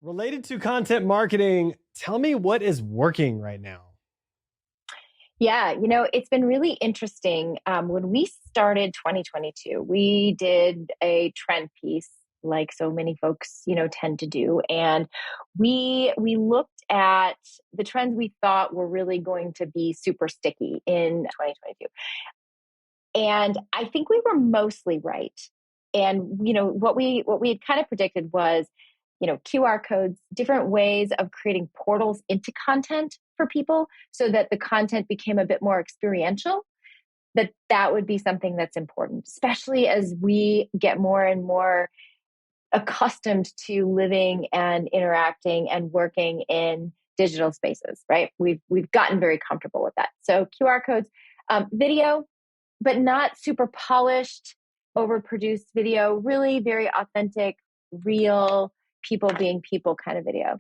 Related to content marketing, tell me what is working right now. Yeah, it's been really interesting. When we started 2022, we did a trend piece like so many folks, tend to do. And we looked at the trends we thought were really going to be super sticky in 2022. And I think we were mostly right. And what we had kind of predicted was, QR codes, different ways of creating portals into content for people so that the content became a bit more experiential. That would be something that's important, especially as we get more and more accustomed to living and interacting and working in digital spaces, right? We've gotten very comfortable with that. So QR codes, video, but not super polished, overproduced video, really very authentic, real people being people kind of video.